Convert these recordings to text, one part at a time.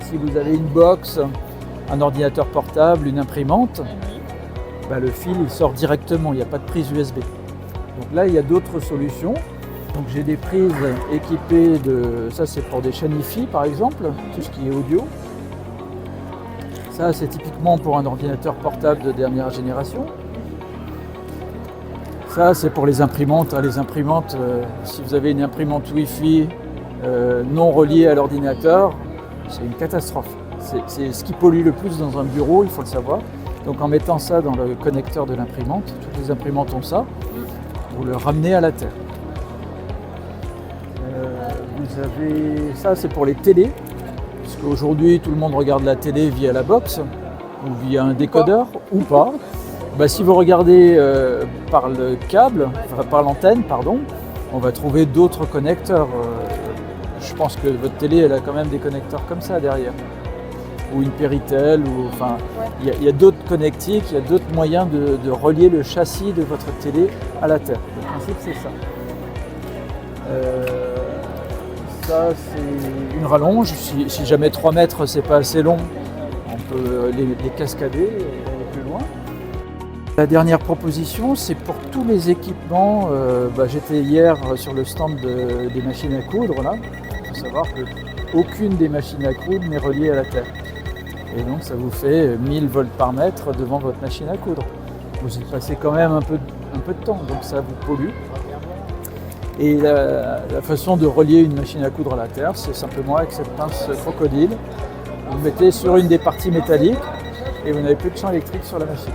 Si vous avez une box, un ordinateur portable, une imprimante, le fil il sort directement, il n'y a pas de prise USB. Donc là, il y a d'autres solutions. Donc j'ai des prises équipées de... Ça, c'est pour des chaînes Hi-Fi, par exemple, tout ce qui est audio. Ça, c'est typiquement pour un ordinateur portable de dernière génération. Ça, c'est pour les imprimantes. Les imprimantes, si vous avez une imprimante Wi-Fi non reliée à l'ordinateur, c'est une catastrophe. C'est ce qui pollue le plus dans un bureau, il faut le savoir. Donc en mettant ça dans le connecteur de l'imprimante, toutes les imprimantes ont ça, vous le ramenez à la terre. Vous avez ça, c'est pour les télés, parce qu'aujourd'hui tout le monde regarde la télé via la box ou via un décodeur ou pas. Si vous regardez par le câble, par l'antenne, pardon, on va trouver d'autres connecteurs. Je pense que votre télé, elle a quand même des connecteurs comme ça derrière, ou une Péritel, ou enfin, il y a d'autres connectiques, il y a d'autres moyens de relier le châssis de votre télé à la terre. Le principe, c'est ça. Ça, c'est une rallonge. Si jamais 3 mètres, c'est pas assez long, on peut les cascader et aller plus loin. La dernière proposition, c'est pour tous les équipements. J'étais hier sur le stand des machines à coudre. Là. Il faut savoir qu'aucune des machines à coudre n'est reliée à la terre. Et donc ça vous fait 1000 volts par mètre devant votre machine à coudre. Vous y passez quand même un peu de temps, donc ça vous pollue. Et la façon de relier une machine à coudre à la terre, c'est simplement avec cette pince crocodile. Vous le mettez sur une des parties métalliques et vous n'avez plus de champ électrique sur la machine.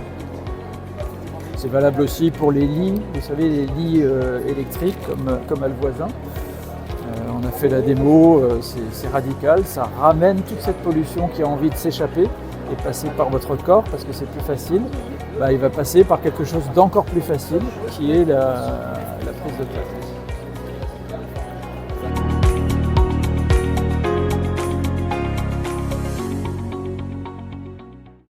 C'est valable aussi pour les lits, vous savez, les lits électriques comme a le voisin. On a fait la démo, c'est radical, ça ramène toute cette pollution qui a envie de s'échapper et passer par votre corps parce que c'est plus facile. Il va passer par quelque chose d'encore plus facile qui est la prise de place.